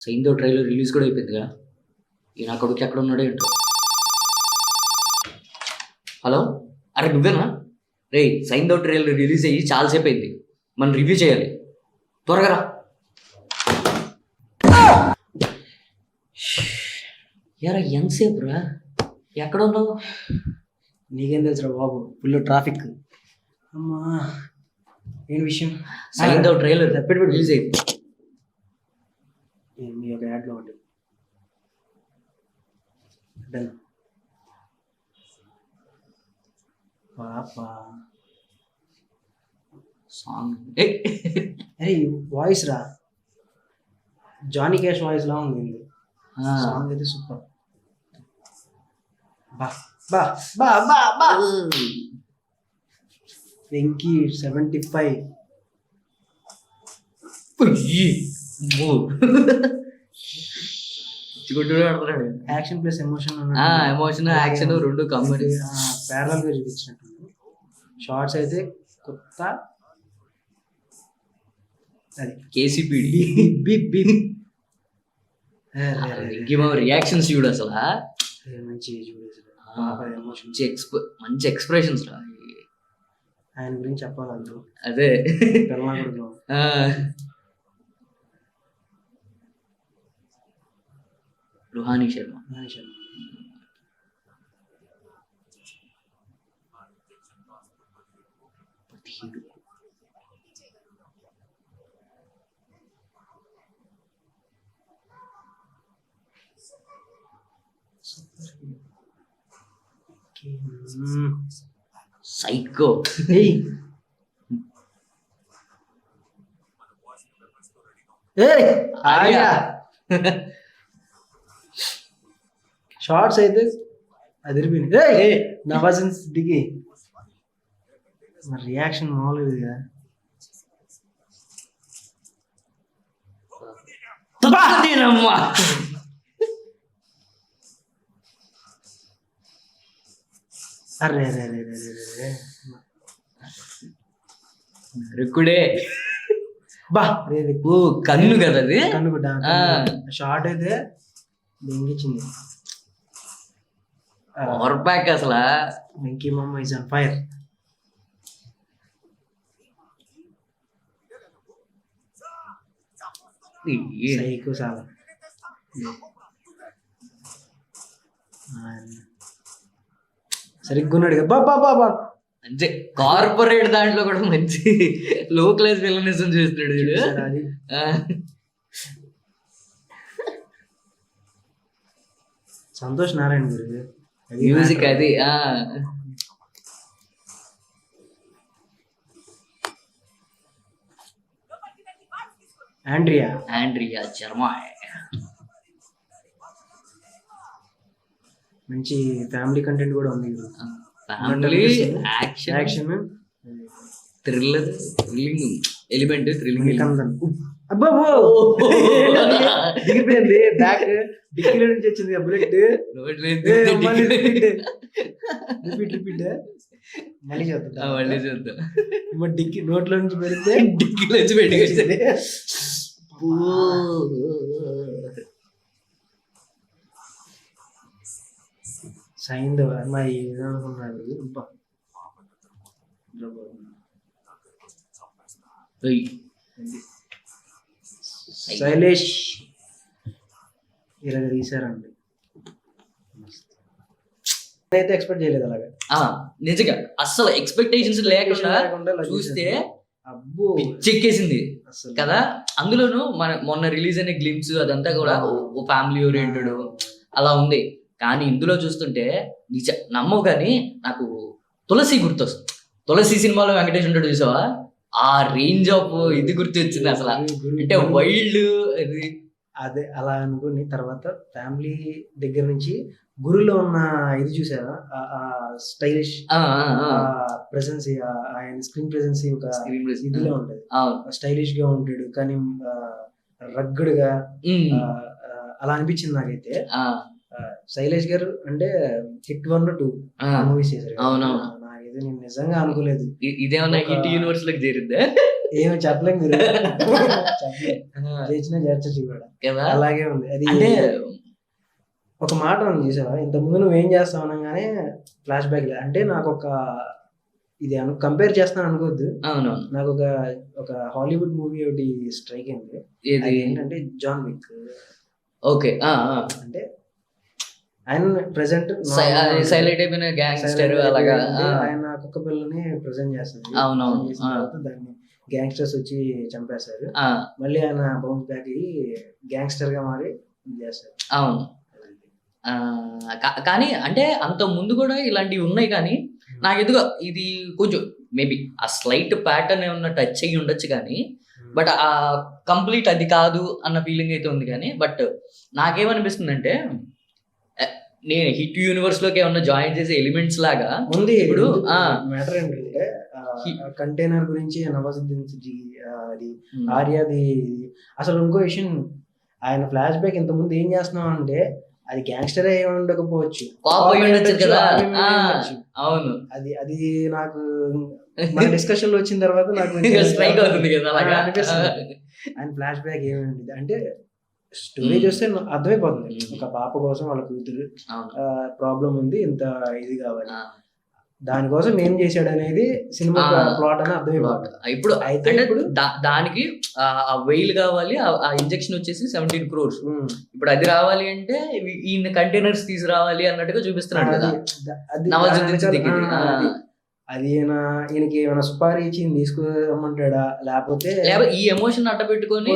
సైందో trailer release కూడా అయిపోయిందిగా. ఈ నా కొడుకు ఎక్కడ ఉన్నాడో ఏంటో. హలో, అరే నువ్వేనా? రే, సైందో ట్రైలర్ రిలీజ్ అయ్యి చాలాసేపు అయింది, మనం రివ్యూ చేయాలి, త్వరగా రా. యారా ఎంతసేపు రా, ఎక్కడ ఉన్నావు? నీకేం తెలుసురా బాబు, ఫుల్ ట్రాఫిక్. అమ్మా, ఏం విషయం? సైందో ట్రైలర్ ఎప్పుడు రిలీజ్ అయింది. మీ యొక్క యాడ్లో ఒకటి డన్. పాపా సాంగ్ అరే వాయిస్ రా, జానీ క్యాష్ వాయిస్ లా ఉంది ఇది. సాంగ్ అయితే సూపర్. బా బా బా బా బా Venky 75. Action plus emotion, emotion action రెండు కామెడీ ప్యారలల్ గా చూపించినట్టు. షార్ట్స్ అయితే కొత్త, అది కేసీపీడి రియాక్షన్స్ చూడు అసలు. మంచి చూడేసి ఎమోషన్, మంచి ఎక్స్ప్రెషన్స్ రా. ఆయన గురించి చెప్పాలంటూ అదే రుహానీ శర్మ. సైకో. షార్ట్స్ అయితే అదిరిపోయింది. నవాజన్ సిద్దికి మరి రియాక్షన్ మామూలుగా. అరే అరే అరే అరే రుక్కుడే బా, కన్ను కదా అది, కన్ను గుడ్డ. షార్ట్ అయితే దెంగిచ్చింది. పవర్ ప్యాక్ అసలు. వెంకీ మామ ఇస్ ఆన్ ఫైర్. సైకో చాలా. సరిగ్గా ఉన్నాడు కదా. బాబా బాబా మంచి కార్పొరేట్ దాంట్లో కూడా మంచి లో క్లాస్ విలనిజం చేస్తాడు చూడు. సంతోష్ నారాయణ గారు మ్యూజిక్ అది. ఆండ్రియా శర్మ మంచి ఫ్యామిలీ కంటెంట్ కూడా ఉంది. Family action thriller, thrilling element, thrilling దిగిపోయింది. బ్యాక్ డిక్కీలో నుంచి వచ్చింది బుల్లెట్. రిపీట్ మళ్ళీ చూద్దాం. డిక్కీ నోట్లో నుంచి పెడితే డిక్కీలో నుంచి పెట్టి సైందో అమ్మాయి ఏమనుకున్నాడు. శైలేష్ ఇలా తీసారండి. అయితే ఎక్స్పెక్ట్ చేయలేదు అలాగా. నిజంగా అస్సలు ఎక్స్పెక్టేషన్స్ లేకుండా చూస్తే అబ్బో చెక్కేసింది కదా. అందులోను మొన్న రిలీజ్ అయిన గ్లిమ్స్ అదంతా కూడా ఓ ఫ్యామిలీ ఓరియంటెడ్ అలా ఉంది. కానీ ఇందులో చూస్తుంటే నమ్మవు కానీ నాకు తులసి గుర్తొస్తుంది. తులసి సినిమాలో వెంకటేష్ ఉంటాడు చూసావా, ఆ రేంజ్ ఆఫ్ ఇది గుర్తు వచ్చింది అసలు. అంటే వైల్డ్ అది అదే అలా అనుకుని తర్వాత ఫ్యామిలీ దగ్గర నుంచి గురులో ఉన్న ఇది చూసారా, స్టైలిష్ ప్రెసెన్స్, ఆయన స్క్రీన్ ప్రెసెన్స్ ఒక ఇదిలో ఉంటది. స్టైలిష్ గా ఉంటాడు కానీ రగ్గడ్ గా అలా అనిపించింది నాకైతే. శైలేష్ గారు అంటే హిట్ 1, 2 మూవీస్ చేశారు. ఇది నేను నిజంగా అనుకోలేదు. ఇదేమన్నా హిట్ యూనివర్స్ లోకి చేరిద్దా? ఏమి చెప్పలేం మీరు, చేసినా చేర్చచ్చు కూడా, అలాగే ఉంది అది. అంటే ఒక మాట ఉంది చూసావా, ఇంత ముందు నువ్వేం చేస్తావు అనగానే ఫ్లాష్ బ్యాక్, అంటే నాకు ఒక ఇది కంపేర్ చేస్తాను అనుకోవద్దు. అవునవును, నాకు ఒక హాలీవుడ్ మూవీ ఒకటి స్ట్రైక్ అయింది. ఏంటంటే జాన్ విక్. ఓకే, అంటే ఆయన ప్రెసెంట్ సైలెంట్ అయిపోయిన గ్యాంగ్స్టర్ అలాగా ఆయన కుక్క పిల్లని ప్రెసెంట్ చేస్తుంది. అవునవును, దాన్ని గ్యాంగ్స్టర్స్ వచ్చి చంపేస్తారు. మళ్ళీ ఆయన బౌన్స్ బ్యాక్ అయ్యి గ్యాంగ్స్టర్ గా మారి చేస్తారు. అవును, కానీ అంటే అంత ముందు కూడా ఇలాంటివి ఉన్నాయి, కానీ నాకు ఎదుగా ఇది కొంచెం మేబీ ఆ స్లైట్ ప్యాటర్న్ ఏమన్నా టచ్ అయ్యి ఉండొచ్చు, కానీ బట్ ఆ కంప్లీట్ అది కాదు అన్న ఫీలింగ్ అయితే ఉంది. కానీ బట్ నాకేమనిపిస్తుంది అంటే నేను హిట్ యూనివర్స్ లోకి ఏమన్నా జాయిన్ చేసే ఎలిమెంట్స్ లాగా ఉంది. ఇప్పుడు మ్యాటర్ ఏంటంటే కంటైనర్ గురించి నవాజుద్దీన్ సిద్దికీ అది ఆర్యాది. అసలు ఇంకో విషయం, ఆయన ఫ్లాష్ బ్యాక్ ఇంత ముందు ఏం చేస్తున్నాం అంటే అది గ్యాంగ్స్టర్ అయి ఉండకపోవచ్చు, అవును, అది నాకు మన డిస్కషన్ లో వచ్చిన తర్వాత నాకు స్ట్రైక్ అవుతుంది కదా అనిపిస్తుంది. ఆయన ఫ్లాష్ బ్యాక్ ఏమైంది అంటే స్టోరీ చూస్తే అర్థమైపోతుంది, ఒక పాప కోసం వాళ్ళ కూతురు ప్రాబ్లం ఉంది, ఇంత ఇది కావాలి, దానికోసం ఏం చేశాడు అనేది సినిమా ప్లాట్ అని అర్థమైపోతుంది. ఇప్పుడు ఇప్పుడు దానికి ఆ వెయిల్ కావాలి, ఆ ఇంజెక్షన్ వచ్చేసి 17 crores. ఇప్పుడు అది రావాలి అంటే ఈయన కంటైనర్స్ తీసుకురావాలి అన్నట్టుగా చూపిస్తున్నాడు కదా నవాజుద్దీన్ సిద్దికీ. అది ఈయనకి ఏమైనా సుపారీ ఇచ్చి తీసుకురమ్మంటాడా, లేకపోతే ఈ ఎమోషన్ అడ్డ పెట్టుకొని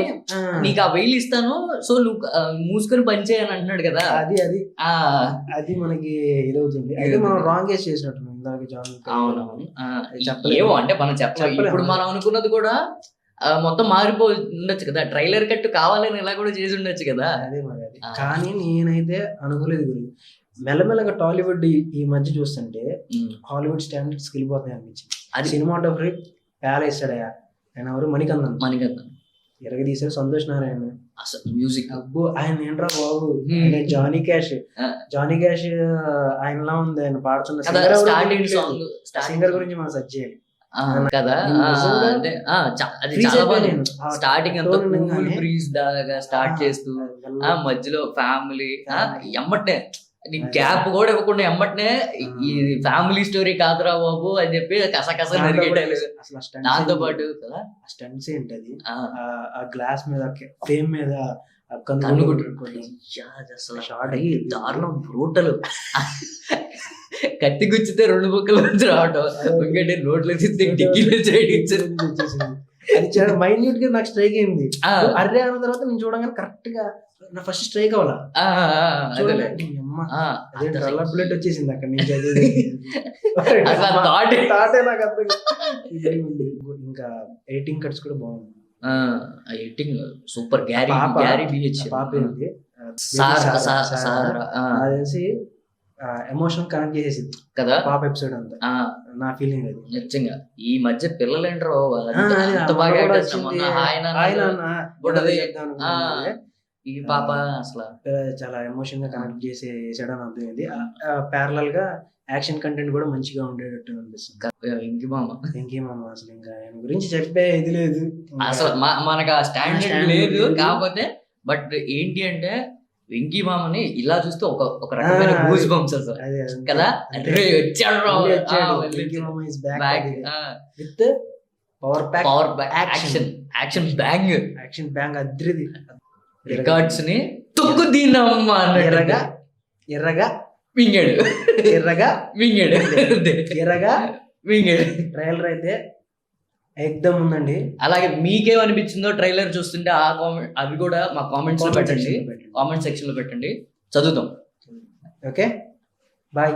నీకు ఆ వెయిల్ ఇస్తాను సో నువ్వు మూసుకొని పనిచేయని అంటున్నాడు కదా. అది మనకి ఇదవుతుంది. అయితే మనం రాంగ్ గెస్ చేసినట్టు ఇందాక జాన్. అవునవును, ఏమో అంటే మనం చెప్పాలి. ఇప్పుడు మనం అనుకున్నది కూడా మొత్తం మారిపో ఉండొచ్చు కదా, ట్రైలర్ కట్టు కావాలని ఇలా కూడా చేసి ఉండొచ్చు కదా. అదే మరి అది. కానీ నేనైతే అనుకోలేదు గురి, మెల్లమెల్లగా టాలీవుడ్ ఈ మధ్య చూస్తుంటే హాలీవుడ్ స్టాండర్డ్స్ వెళ్ళిపోతాయి అనిపించింది. అది సినిమాటోగ్రఫీ ప్యాలేస్తాడయా, ఆయన ఎవరు మణికందన్ ఎరగదీశారు. సంతోష్ నారాయణ అసలు మ్యూజిక్, అబ్బో ఆయన ఏంట్రా బాబు. జానీ క్యాష్ ఆయనలా ఉంది, ఆయన పాడుతున్న సింగర్ గురించి మనం సెర్చ్ చేయాలి కదా. అంటే అది చాలా బాగా స్టార్టింగ్ అంతా కూల్ బ్రీజ్ దాగా స్టార్ట్ చేస్తూ మధ్యలో ఫ్యామిలీ ఎమ్మటనే నీకు గ్యాప్ కూడా ఇవ్వకుండా ఎమ్మటనే ఈ ఫ్యామిలీ స్టోరీ కాదురా బాబు అని చెప్పి కసకస నరిగేటారు. దాంతో పాటు కదా స్టంట్స్ ఏంటది, ఆ గ్లాస్ మీద ఫ్రేమ్ మీద దారుణం బ్రూటల్. కత్తి గుచ్చితే 2 బుక్కల నుంచి రావటం, ఇంకంటే నోట్లో తిస్తే టిక్కీలో అది చాలా మైన్యూట్ గా నాకు స్ట్రైక్ అయింది. అర్రే అన్న తర్వాత నేను చూడగానే కరెక్ట్ గా నా ఫస్ట్ స్ట్రైక్ అవ్వాలా, బుల్లెట్ వచ్చేసింది అక్కడ నుంచి. ఇంకా ఎడిటింగ్ కట్స్ కూడా బాగుంది, ఎడిటింగ్ సూపర్. పాప ఏంటి తెలిసి ఎమోషన్ కనెక్ట్ చేసేసింది కదా పాప ఎపిసోడ్ అంతా. నా ఫీలింగ్ అది నిజంగా. ఈ మధ్య పిల్లలు ఏంటారో ఈ పాప అసలు చాలా ఎమోషన్ గా కనెక్ట్ చేసేసాడని అర్థమైంది. ప్యారలల్ గా యాక్షన్ కంటెంట్ కూడా మంచిగా ఉండేటట్టు అనిపిస్తుంది. వెంకీ మామ అసలు ఇంకా ఆయన గురించి చెప్పే ఇది లేదు అసలు, మనకు ఆ స్టాండర్డ్ లేదు. కాకపోతే బట్ ఏంటి అంటే వెంకీ మామని ఇలా చూస్తే ఒక రకమైన గూస్ బంప్స్ అసలు కదా. విత్ పవర్ యాక్షన్ బ్యాంగ్ అద్రిది. రికార్డ్స్ ని తొక్కు దీనమ్మా ఎర్రగా వింగాడు ట్రైలర్ అయితే ఎక్దమ్ ఉందండి. అలాగే మీకేమనిపించిందో ట్రైలర్ చూస్తుంటే అవి కూడా మా కామెంట్స్ లో పెట్టండి, కామెంట్ సెక్షన్ లో పెట్టండి, చదువుతాం. Okay, bye.